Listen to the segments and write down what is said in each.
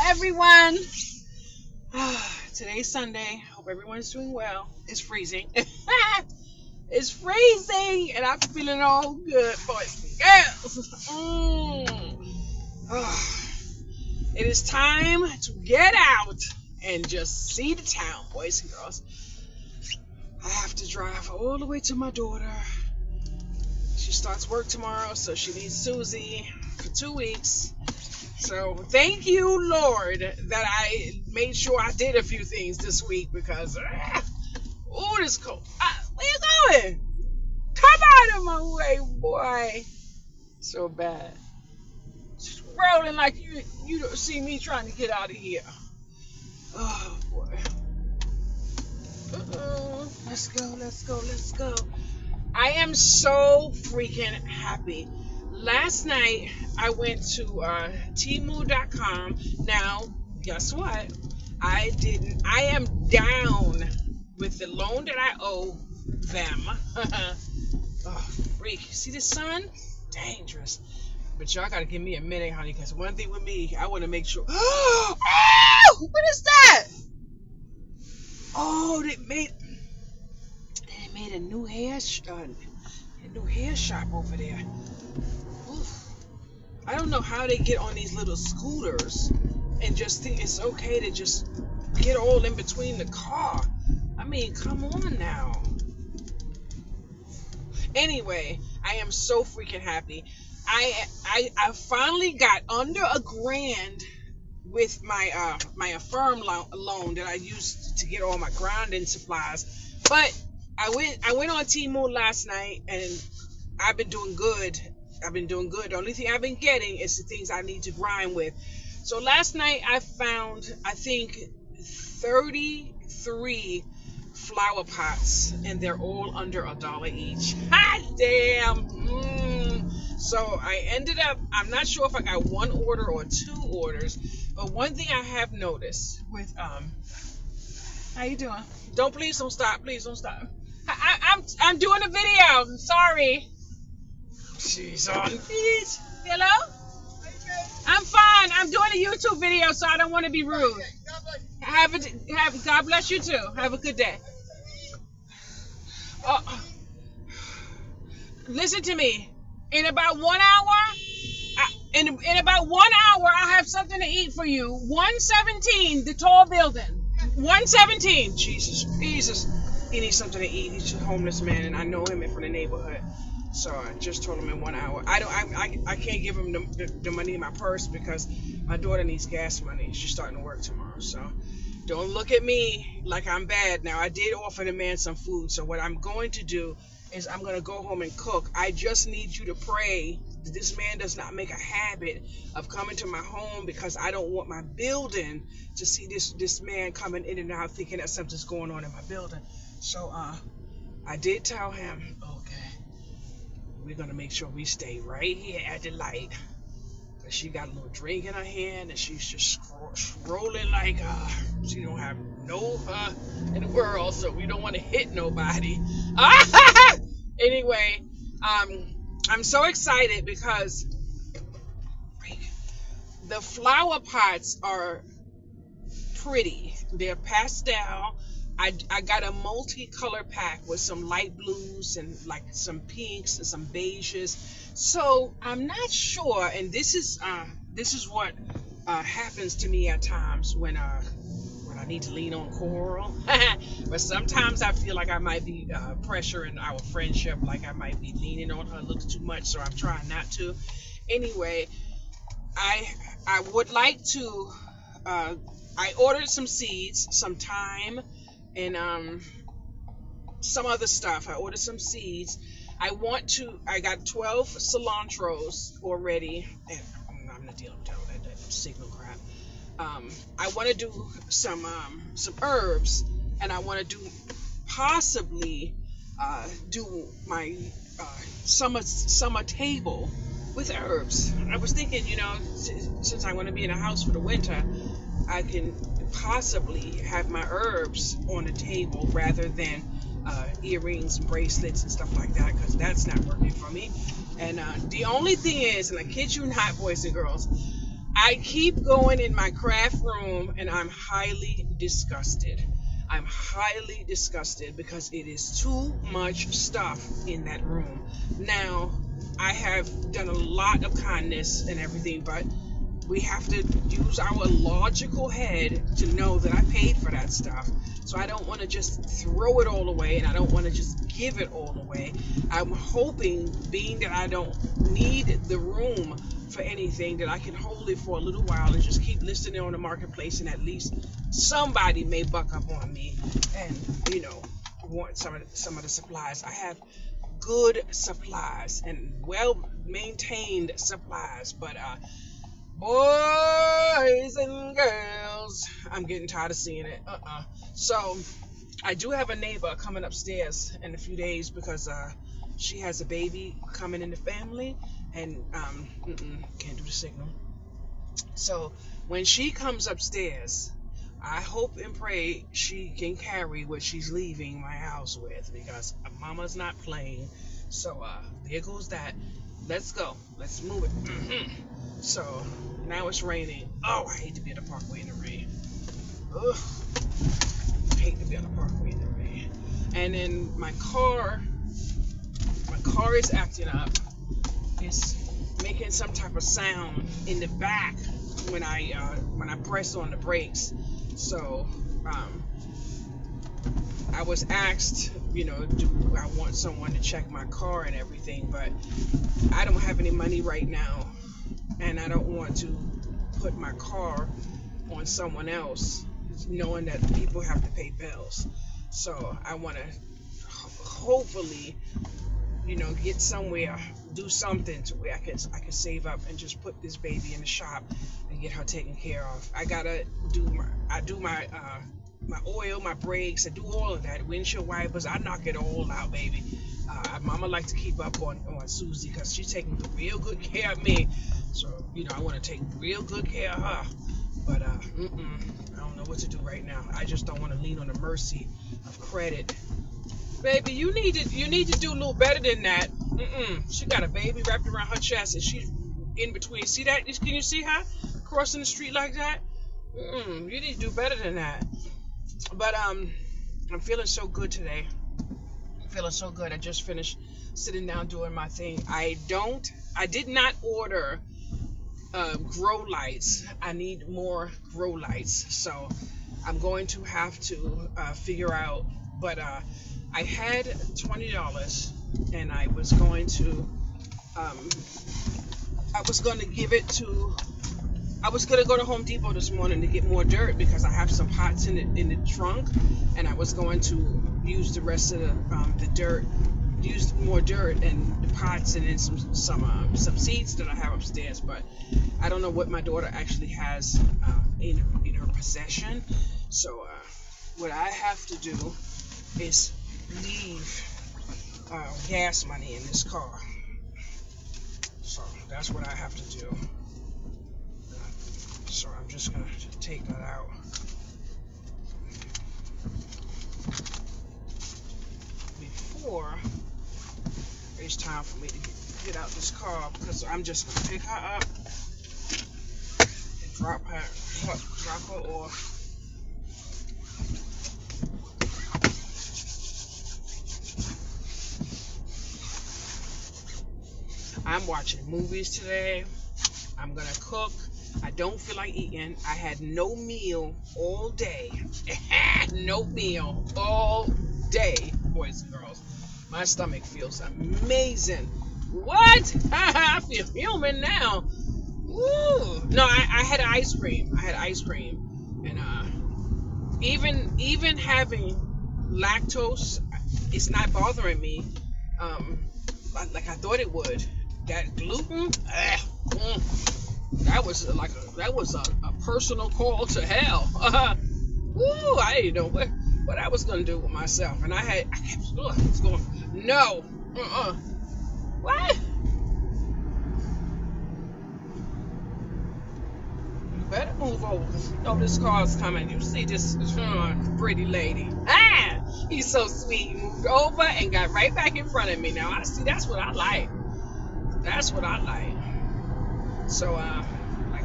everyone. Today's Sunday. Hope everyone's doing well. It's freezing. It's freezing, and I'm feeling all good, boys and girls. It is time to get out and just see the town, boys and girls. I have to drive all the way to my daughter. She starts work tomorrow, so she needs Susie for 2 weeks. So thank you, Lord, that I made sure I did a few things this week because, this cold. Where you going? Come out of my way, boy. So bad. Just rolling like you don't see me trying to get out of here. Oh, boy. Let's go. I am so freaking happy. Last night, I went to Temu.com. Now, guess what? I am down with the loan that I owe them. Oh, freak. See the sun? Dangerous. But y'all gotta give me a minute, honey, because one thing with me, I want to make sure. Oh! What is that? Oh, they made a new hair shop over there. Oof. I don't know how they get on these little scooters and just think it's okay to just get all in between the car. I mean, come on now. Anyway, I am so freaking happy. I finally got under $1,000 with my Affirm loan that I used to get all my grounding supplies. But I went on Temu last night and I've been doing good. The only thing I've been getting is the things I need to grind with. So last night I found, I think, 33 flower pots, and they're all under $1 each. Hot damn! So I ended up, I'm not sure if I got 1 order or 2 orders, but one thing I have noticed with, how you doing? Please don't stop. I'm doing a video. Sorry. She's on. Please. Hello? I'm fine. I'm doing a YouTube video, so I don't want to be rude. God bless you too. Have a good day. Listen to me. In about 1 hour, in about 1 hour, I have something to eat for you. 117, the tall building. 117. Jesus. He needs something to eat. He's a homeless man, and I know him from the neighborhood. So I just told him in 1 hour. I can't give him the money in my purse because my daughter needs gas money. She's starting to work tomorrow. So don't look at me like I'm bad. Now, I did offer the man some food. So what I'm going to do is I'm going to go home and cook. I just need you to pray that this man does not make a habit of coming to my home, because I don't want my building to see this man coming in and out thinking that something's going on in my building. So I did tell him, okay, we're going to make sure we stay right here at the light. But she got a little drink in her hand, and she's just scrolling like she don't have no in the world, so we don't want to hit nobody. Anyway, I'm so excited because the flower pots are pretty. They're pastel. I got a multi-color pack with some light blues and like some pinks and some beiges. So I'm not sure, and this is what happens to me at times when I need to lean on Coral. But sometimes I feel like I might be pressuring our friendship, like I might be leaning on her a little too much, so I'm trying not to. Anyway, I would like to, I ordered some seeds, some thyme, and some other stuff. I ordered some seeds. I got 12 cilantros already, and I'm not dealing with that signal crap. I want to do some herbs, and I want to do possibly do my summer table with herbs. I was thinking, since I'm going to be in a house for the winter, I can possibly have my herbs on the table rather than earrings and bracelets and stuff like that, because that's not working for me. And the only thing is, and I kid you not, boys and girls, I keep going in my craft room and I'm highly disgusted. I'm highly disgusted because it is too much stuff in that room. Now, I have done a lot of kindness and everything, but we have to use our logical head to know that I paid for that stuff. So I don't want to just throw it all away, and I don't want to just give it all away. I'm hoping, being that I don't need the room for anything, that I can hold it for a little while and just keep listing it on the marketplace, and at least somebody may buck up on me and, want some of the supplies. I have good supplies and well maintained supplies, but boys and girls, I'm getting tired of seeing it. So I do have a neighbor coming upstairs in a few days because she has a baby coming in the family, and can't do the signal. So when she comes upstairs, I hope and pray she can carry what she's leaving my house with, because mama's not playing. So there goes that. Let's go. Let's move it. So now it's raining. Oh, I hate to be at the parkway in the rain. Ugh. I hate to be on the parkway in the rain. And then my car is acting up. It's making some type of sound in the back when I press on the brakes. So I was asked, do I want someone to check my car and everything, but I don't have any money right now, and I don't want to put my car on someone else, knowing that people have to pay bills. So I want to hopefully, get somewhere, do something to where I can save up and just put this baby in the shop and get her taken care of. I gotta do my oil, my brakes, I do all of that. Windshield wipers, I knock it all out, baby. Mama like to keep up on Susie because she's taking real good care of me. So, I want to take real good care of her. But I don't know what to do right now. I just don't want to lean on the mercy of credit. Baby, you need to do a little better than that. She got a baby wrapped around her chest and she's in between. See that? Can you see her crossing the street like that? You need to do better than that. But I'm feeling so good today. I'm feeling so good. I just finished sitting down doing my thing. I did not order grow lights. I need more grow lights. So I'm going to have to figure out. But I had $20 and I was going to give it to. I was gonna go to Home Depot this morning to get more dirt because I have some pots in the trunk, and I was going to use the rest of the dirt, use more dirt and the pots, and then some seeds that I have upstairs. But I don't know what my daughter actually has in her possession. So what I have to do is leave gas money in this car. So that's what I have to do. So I'm just going to take that out. Before it's time for me to get out this car, because I'm just going to pick her up and drop her off. I'm watching movies today. I'm going to cook. I don't feel like eating. I had no meal all day. No meal all day, boys and girls. My stomach feels amazing. What? I feel human now. Woo. No, I had ice cream. And even having lactose, it's not bothering me like I thought it would. That gluten, that was a personal call to hell. Woo, I didn't know what I was gonna do with myself, and I kept going, no, what? You better move over, because you know this car's coming. You see this pretty lady? He's so sweet. He moved over and got right back in front of me. Now I see. That's what I like. So I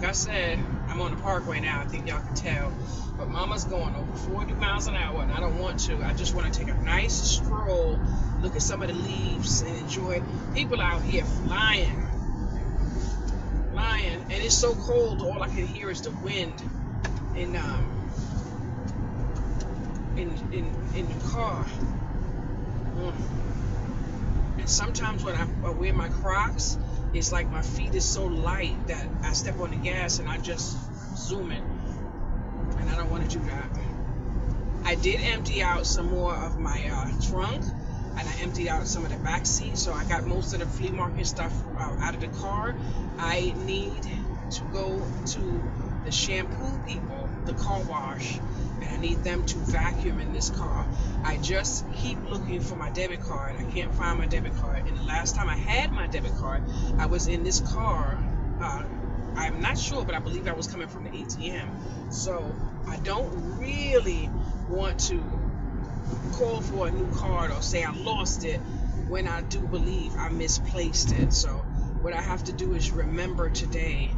like I said, I'm on the parkway now. I think y'all can tell. But Mama's going over 40 miles an hour, and I don't want to. I just want to take a nice stroll, look at some of the leaves, and enjoy it. People out here flying. And it's so cold, all I can hear is the wind in the car. And sometimes when I wear my Crocs, it's like my feet is so light that I step on the gas and I just zoom it, and I don't want to do that. I did empty out some more of my trunk, and I emptied out some of the back seats, so I got most of the flea market stuff out of the car. I need to go to the shampoo people, the car wash, and I need them to vacuum in this car. I just keep looking for my debit card. I can't find my debit card. And the last time I had my debit card, I was in this car. I'm not sure, but I believe I was coming from the ATM. So I don't really want to call for a new card or say I lost it when I do believe I misplaced it. So what I have to do is remember today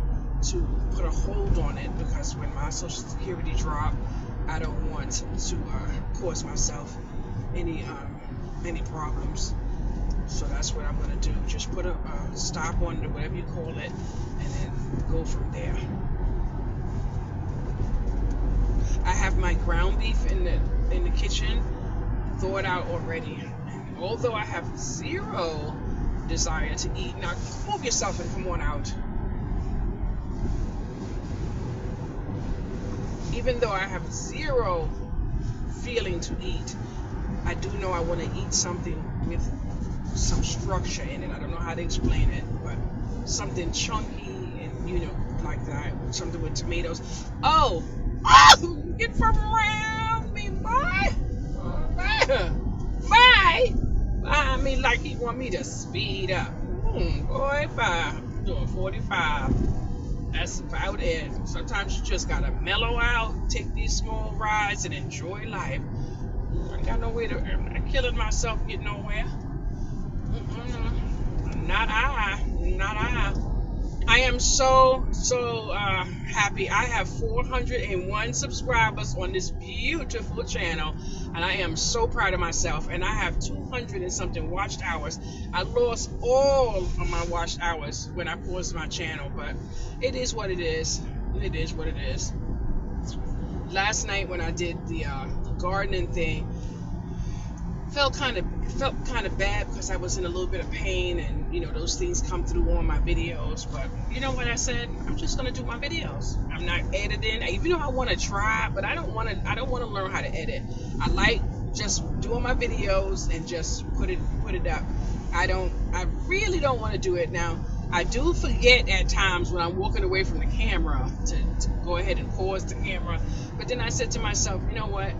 to put a hold on it, because when my Social Security drop, I don't want to cause myself any problems. So that's what I'm going to do. Just put a stop on it, whatever you call it, and then go from there. I have my ground beef in the kitchen thawed out already. And although I have zero desire to eat, now move yourself and come on out. Even though I have zero feeling to eat, I do know I want to eat something with some structure in it. I don't know how to explain it, but something chunky and, like that. Something with tomatoes. Oh! Get from around me, boy! Bye! I mean, like he want me to speed up. Boy, bye. I'm doing 45. That's about it. Sometimes you just gotta mellow out, take these small rides, and enjoy life. I got nowhere to. I'm not killing myself, get nowhere. Not I. I am so happy. I have 401 subscribers on this beautiful channel, and I am so proud of myself. And I have 200 and something watched hours. I lost all of my watched hours when I paused my channel, but it is what it is. It is what it is. Last night when I did the gardening thing, felt kind of bad because I was in a little bit of pain, and those things come through on my videos. But you know what I said? I'm just gonna do my videos. I'm not editing, even though I want to try, but I don't want to learn how to edit. I like just doing my videos and just put it up. I really don't want to do it now. I do forget at times when I'm walking away from the camera to go ahead and pause the camera. But then I said to myself, you know what?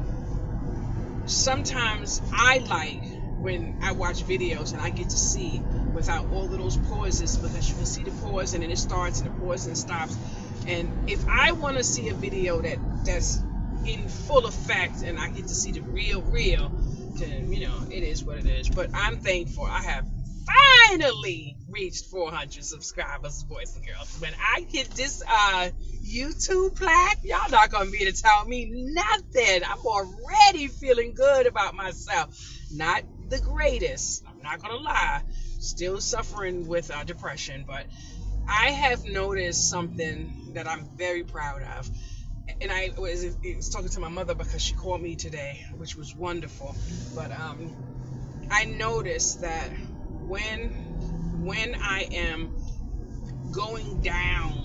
Sometimes I like when I watch videos and I get to see without all of those pauses, because you can see the pause and then it starts and the pause and stops. And if I want to see a video that's in full effect and I get to see the real, then it is what it is. But I'm thankful. I have finally reached 400 subscribers, boys and girls. When I get this YouTube plaque, y'all not gonna be able to tell me nothing. I'm already feeling good about myself. Not the greatest, I'm not gonna lie. Still suffering with depression, but I have noticed something that I'm very proud of. And I was talking to my mother because she called me today, which was wonderful. But I noticed that when I am going down,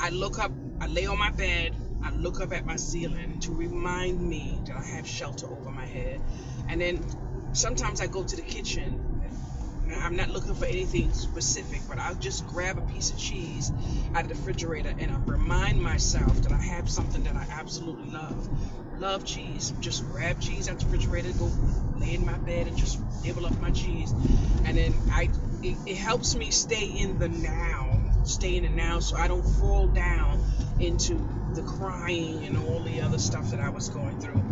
I look up, I lay on my bed, I look up at my ceiling to remind me that I have shelter over my head. And then sometimes I go to the kitchen. I'm not looking for anything specific, but I'll just grab a piece of cheese out of the refrigerator and I remind myself that I have something that I absolutely love. Love cheese. Just grab cheese out the refrigerator, go lay in my bed and just nibble up my cheese. And then it helps me stay in the now, so I don't fall down into the crying and all the other stuff that I was going through.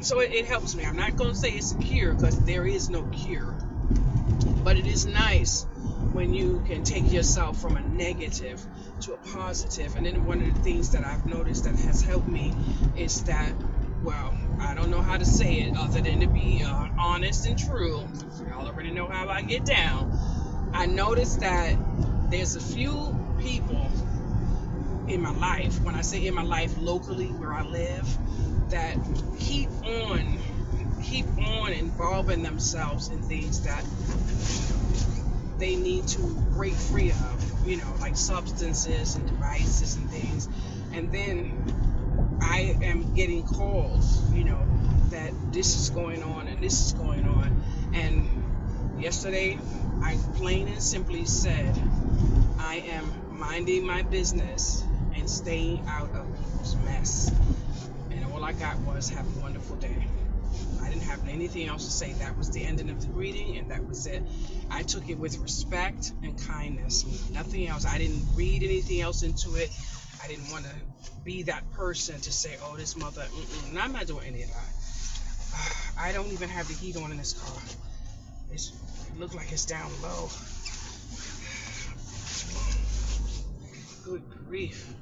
So it helps me. I'm not going to say it's a cure, because there is no cure. But it is nice when you can take yourself from a negative to a positive. And then one of the things that I've noticed that has helped me is that, well, I don't know how to say it other than to be honest and true. Y'all already know how I get down. I noticed that there's a few people in my life, when I say in my life locally where I live, that keep on involving themselves in things that they need to break free of, like substances and devices and things. And then I am getting calls, that this is going on and this is going on. And yesterday, I plain and simply said, I am minding my business and staying out of people's mess. And all I got was, have a wonderful day. I didn't have anything else to say. That was the ending of the greeting, and that was it. I took it with respect and kindness, nothing else. I didn't read anything else into it. I didn't want to be that person to say, oh, this mother, and I'm not doing any of that. I don't even have the heat on in this car. It looks like it's down low. Good grief.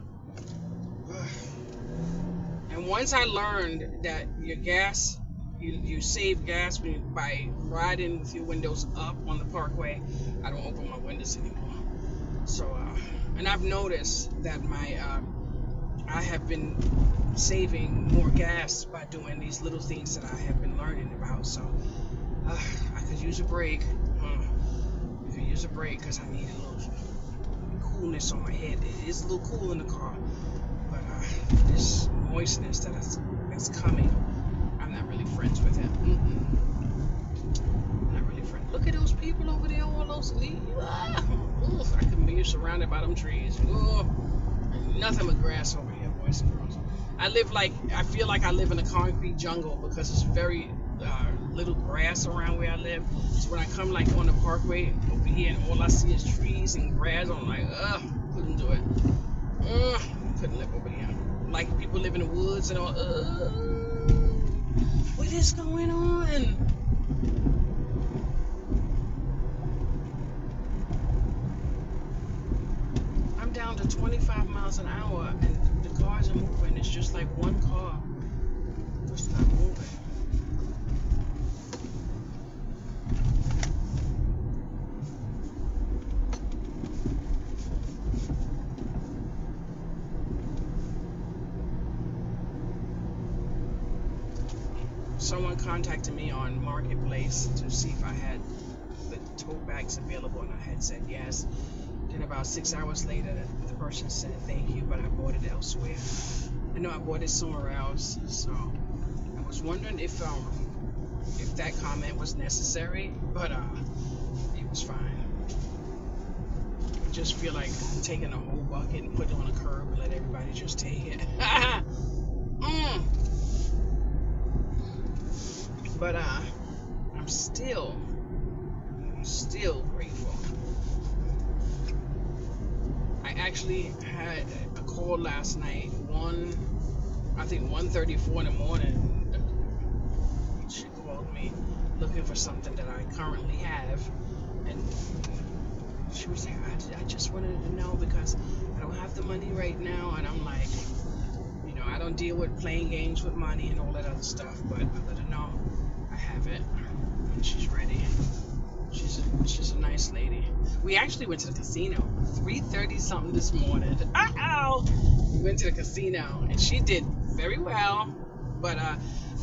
And once I learned that your gas, you save gas by riding with your windows up on the parkway, I don't open my windows anymore. So, and I've noticed that I have been saving more gas by doing these little things that I have been learning about. So, I could use a break. I could use a break because I need a little coolness on my head. It is a little cool in the car, but this moistness that's coming, I'm not really friends with it. I'm not really friends. Look at those people over there, all those leaves. I can be surrounded by them trees. Nothing but grass over here, boys and girls. I feel like I live in a concrete jungle because it's very little grass around where I live. So when I come like on the parkway over here and all I see is trees and grass, I'm like, couldn't do it. Couldn't live over here. Like people live in the woods and all. What is going on? I'm down to 25 miles an hour and the cars are moving. It's just like one car just not moving. Someone contacted me on Marketplace to see if I had the tote bags available, and I had said yes. Then about 6 hours later, the person said thank you, but I bought it elsewhere. I bought it somewhere else. So I was wondering if that comment was necessary, but it was fine. I just feel like taking a whole bucket and put it on a curb and let everybody just take it. But I'm still grateful. I actually had a call last night, 1:34 in the morning. She called me looking for something that I currently have, and she was like, I just wanted to know because I don't have the money right now, and I'm like, I don't deal with playing games with money and all that other stuff, but I let her know I have it and she's ready. She's a nice lady. We actually went to the casino 3:30 something this morning. We went to the casino and she did very well, but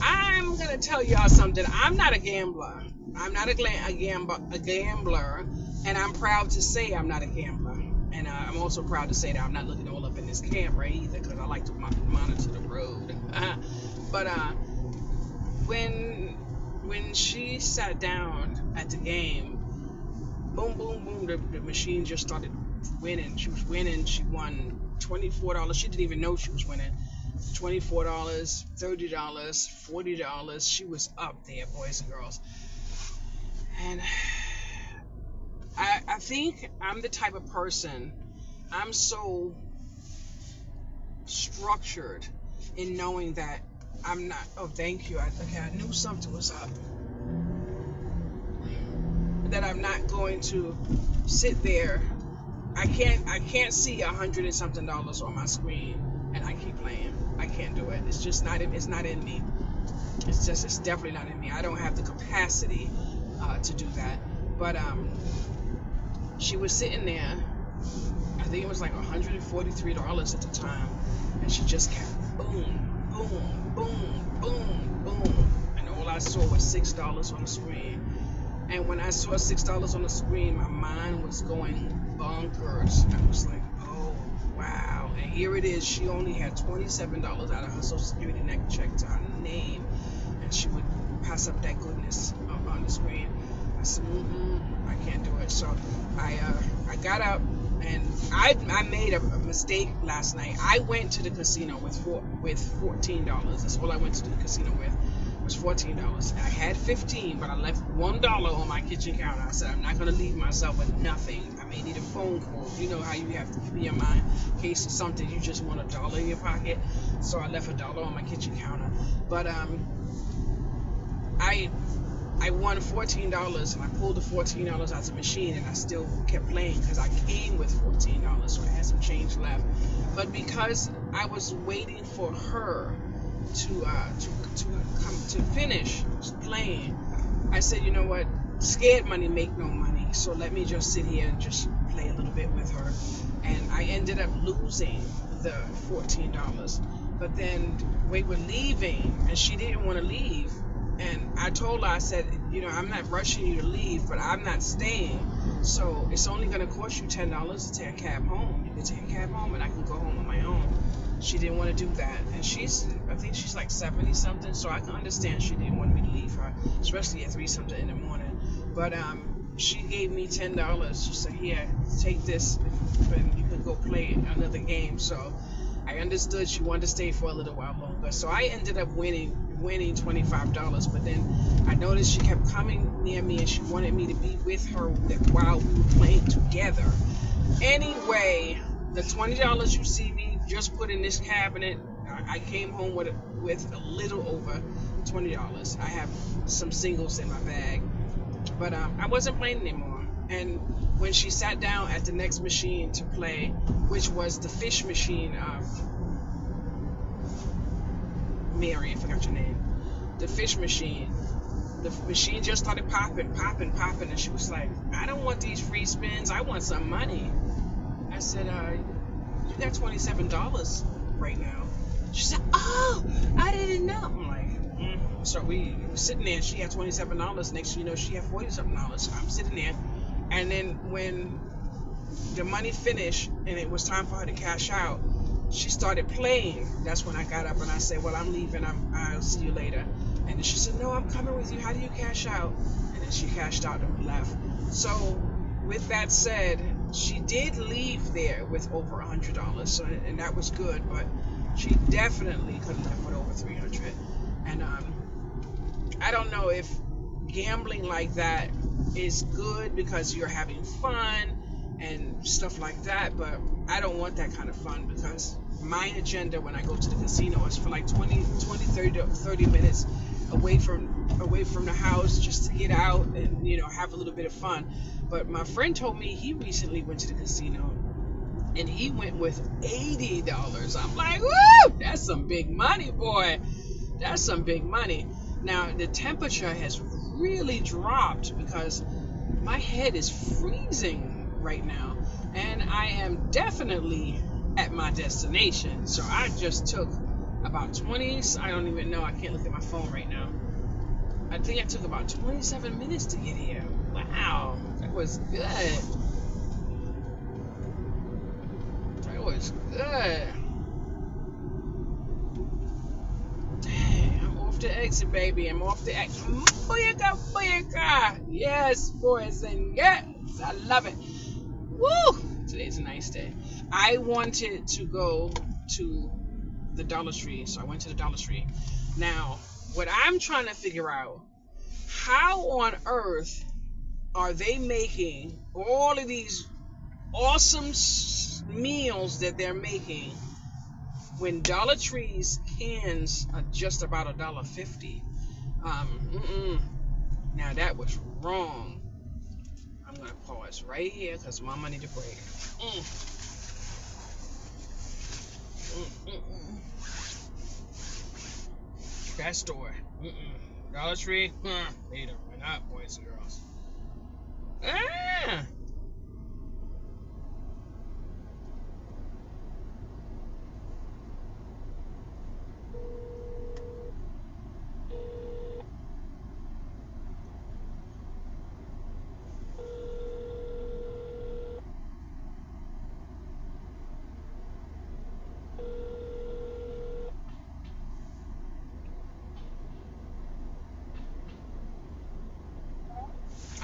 I'm gonna tell y'all something. I'm not a gambler. I'm not a gambler, and I'm proud to say I'm not a gambler. And I'm also proud to say that I'm not looking all up in this camera either, because I like to monitor the road. But when she sat down at the game, boom, boom, boom, the machine just started winning. She was winning. She won $24. She didn't even know she was winning. $24, $30, $40. She was up there, boys and girls. And I think I'm the type of person, I'm so structured in knowing that I'm not, oh, thank you. I knew something was up. that I'm not going to sit there. I can't see $100 and something on my screen and I keep playing. I can't do it. It's just not. It's not in me. It's definitely not in me. I don't have the capacity to do that. But she was sitting there. I think it was like $143 at the time, and she just kept boom, boom, boom, boom, boom, and all I saw was $6 on the screen. And when I saw $6 on the screen, my mind was going bonkers. I was like, oh wow! And here it is. She only had $27 out of her Social Security neck check to her name, and she would pass up that goodness on the screen. I said, I can't do it. So I got up. And I made a mistake last night. I went to the casino with $14. That's all I went to the casino with was $14. I had $15, but I left $1 on my kitchen counter. I said I'm not going to leave myself with nothing. I may need a phone call. You know how you have to be in mind in case of something. You just want $1 in your pocket. So I left $1 on my kitchen counter. But I won $14 and I pulled the $14 out of the machine and I still kept playing because I came with $14, so I had some change left. But because I was waiting for her to come to finish playing, I said, you know what, scared money make no money, so let me just sit here and just play a little bit with her. And I ended up losing the $14. But then we were leaving and she didn't want to leave. And I told her, I said, you know, I'm not rushing you to leave, but I'm not staying. So it's only going to cost you $10 to take a cab home. You can take a cab home and I can go home on my own. She didn't want to do that. And I think she's like 70 something. So I can understand she didn't want me to leave her, especially at 3 something in the morning. But she gave me $10. She said, here, take this and you can go play another game. So I understood she wanted to stay for a little while longer. So I ended up winning $25, but then I noticed she kept coming near me and she wanted me to be with her while we were playing together. Anyway, the $20 you see me just put in this cabinet, I came home with a little over $20. I have some singles in my bag, but I wasn't playing anymore. And when she sat down at the next machine to play, which was the fish machine of Mary, I forgot your name. The fish machine. The machine just started popping, and she was like, I don't want these free spins. I want some money. I said, you got $27 right now. She said, oh, I didn't know. I'm like, So we were sitting there. She had $27. Next thing you know, she had $40-something. I'm sitting there. And then when the money finished and it was time for her to cash out, she started playing. That's when I got up and I said, well, I'm leaving. I'll see you later. And then she said, no, I'm coming with you. How do you cash out? And then she cashed out and we left. So with that said, she did leave there with over $100. So, and that was good, but she definitely could have left with over $300. And I don't know if gambling like that is good because you're having fun and stuff like that, but I don't want that kind of fun because my agenda when I go to the casino is for like 30 minutes away from the house, just to get out and, you know, have a little bit of fun. But my friend told me he recently went to the casino and he went with $80. I'm like, woo, that's some big money, boy. That's some big money. Now the temperature has really dropped because my head is freezing right now, and I am definitely at my destination. So I just took about 20, I don't even know, I can't look at my phone right now. I think I took about 27 minutes to get here. Wow, that was good. That was good. Dang, I'm off the exit, baby. I'm off the exit. Booyaka, booyaka. Yes, boys and yes. I love it. Woo! Today's a nice day. I wanted to go to the Dollar Tree, so I went to the Dollar Tree. Now, what I'm trying to figure out, how on earth are they making all of these awesome meals that they're making when Dollar Tree's cans are just about $1.50? Now that was wrong. gonna pause right here because Mama need a break. That store. Dollar Tree. Later. Why not, boys and girls?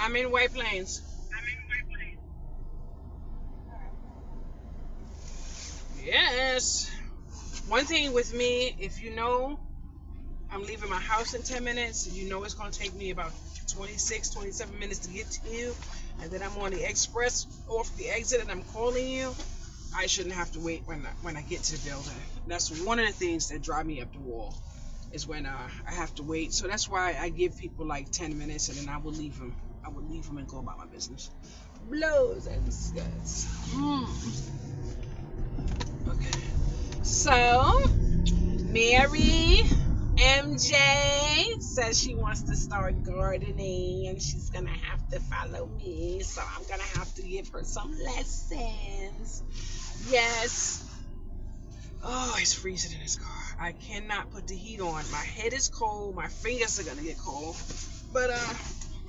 I'm in White Plains. Yes. One thing with me, if you know I'm leaving my house in 10 minutes, you know it's going to take me about 26, 27 minutes to get to you, and then I'm on the express off the exit and I'm calling you, I shouldn't have to wait when I get to the building. That's one of the things that drive me up the wall, is when I have to wait. So that's why I give people like 10 minutes and then I will leave them. I will leave them and go about my business. Blows and skirts. Okay. So, Mary MJ says she wants to start gardening and she's gonna have to follow me, so I'm gonna have to give her some lessons. Yes. Oh, it's freezing in this car. I cannot put the heat on. My head is cold. My fingers are gonna get cold. But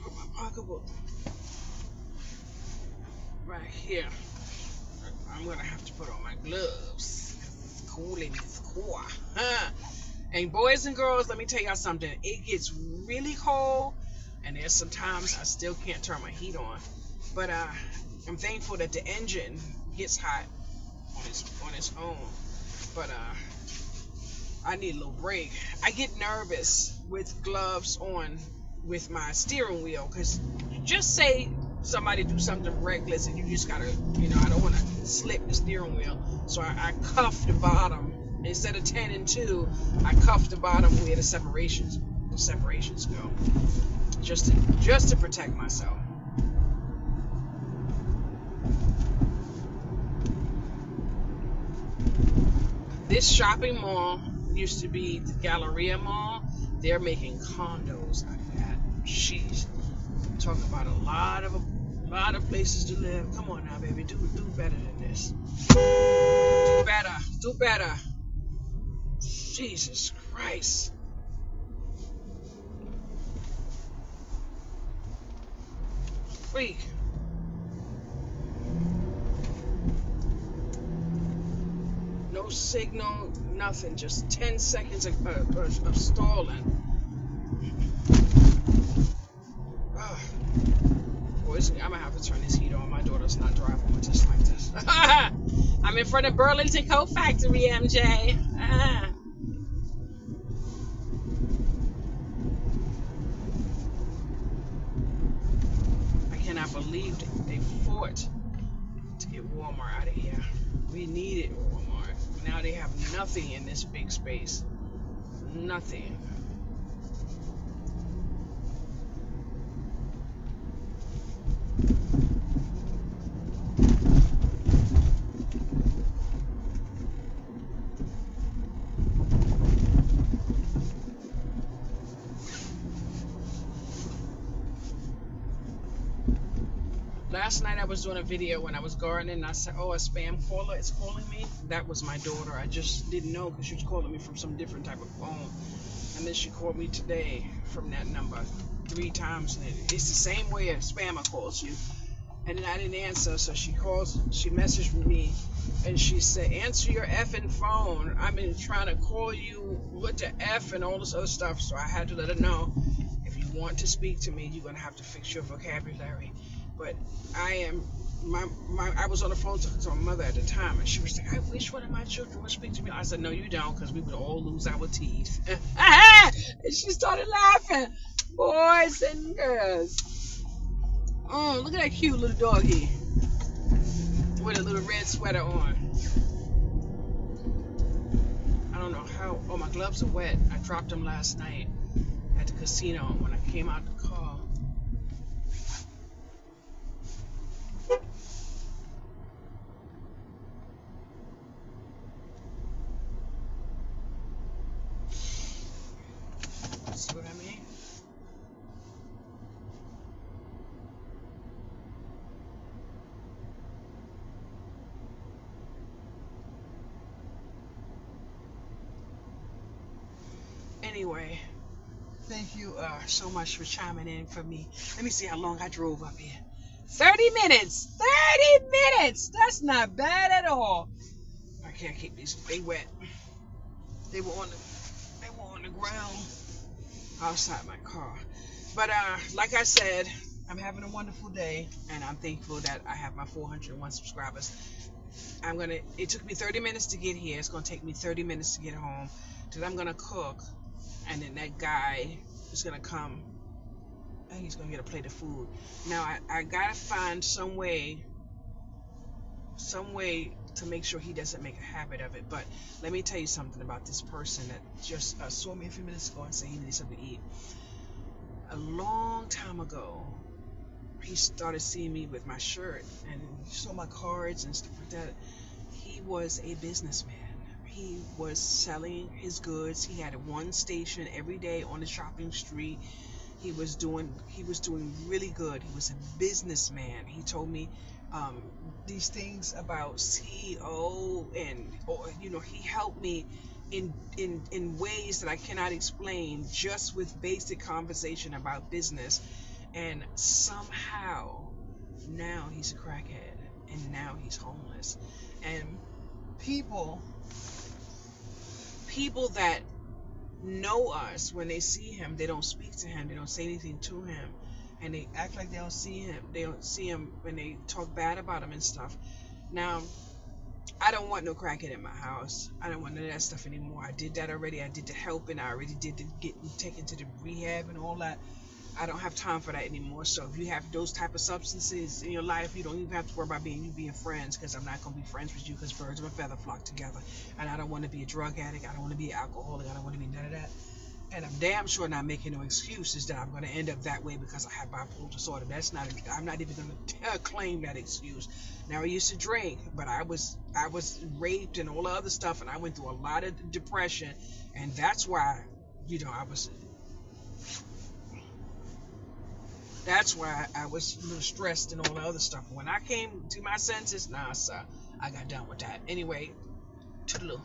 put my pocketbook right here. I'm gonna have to put on my gloves. It's cool in this car. And boys and girls, let me tell y'all something. It gets really cold, and there's some times I still can't turn my heat on. But I'm thankful that the engine gets hot on its own. But I need a little break. I get nervous with gloves on with my steering wheel, because just say somebody do something reckless and you just gotta, I don't want to slip the steering wheel. So I cuff the bottom. Instead of 10 and 2, I cuff the bottom where the separations go, just to protect myself. This shopping mall used to be the Galleria Mall. They're making condos out of that. Jeez, talk about a lot of places to live. Come on now, baby, do better than this. Do better. Jesus Christ. Freak. No signal, nothing. Just 10 seconds of stalling. Boys, I'm gonna have to turn this heat on. My daughter's not driving with this like this. I'm in front of Burlington Coat Factory, MJ. I cannot believe they fought to get Walmart out of here. We needed Walmart. Now they have nothing in this big space. Nothing. Last night I was doing a video when I was gardening, and I said, oh, a spam caller is calling me. That was my daughter. I just didn't know because she was calling me from some different type of phone. And then she called me today from that number 3 times. And it's the same way a spammer calls you. And then I didn't answer, so she messaged me, and she said, answer your effing phone. I've been trying to call you with the F and all this other stuff. So I had to let her know, if you want to speak to me, you're going to have to fix your vocabulary. But I was on the phone to my mother at the time, and she was like, I wish one of my children would speak to me. I said, no, you don't, because we would all lose our teeth. And she started laughing. Boys and girls. Oh, look at that cute little doggy with a little red sweater on. I don't know how. Oh, my gloves are wet. I dropped them last night at the casino when I came out the car. Anyway, thank you so much for chiming in for me. Let me see how long I drove up here. 30 minutes. 30 minutes. That's not bad at all. I can't keep these. They wet. They were on the ground outside my car. But like I said, I'm having a wonderful day, and I'm thankful that I have my 401 subscribers. It took me 30 minutes to get here. It's gonna take me 30 minutes to get home. Because I'm gonna cook, and then that guy is gonna come, and he's gonna get a plate of food. Now I gotta find some way to make sure he doesn't make a habit of it. But let me tell you something about this person that just saw me a few minutes ago and said he needs something to eat. A long time ago, he started seeing me with my shirt and he saw my cards and stuff like that. He was a businessman. He was selling his goods. He had one station every day on the shopping street. He was doing really good. He was a businessman. He told me these things about CEO, and he helped me in ways that I cannot explain, just with basic conversation about business. And somehow now he's a crackhead, and now he's homeless. And people that know us, when they see him, they don't speak to him, they don't say anything to him, and they act like they don't see him when they talk bad about him and stuff. Now, I don't want no crackhead in my house. I don't want none of that stuff anymore. I did that already. I did the helping. I already did the getting taken to the rehab and all that. I don't have time for that anymore. So if you have those type of substances in your life, you don't even have to worry about being friends, because I'm not going to be friends with you, because birds of a feather flock together. And I don't want to be a drug addict. I don't want to be an alcoholic. I don't want to be none of that. And I'm damn sure not making no excuses that I'm going to end up that way because I have bipolar disorder. I'm not even going to claim that excuse. Now, I used to drink, but I was raped and all the other stuff, and I went through a lot of depression, and that's why, That's why I was a little stressed and all the other stuff. When I came to my senses, nah, sir, I got done with that. Anyway, toodaloo.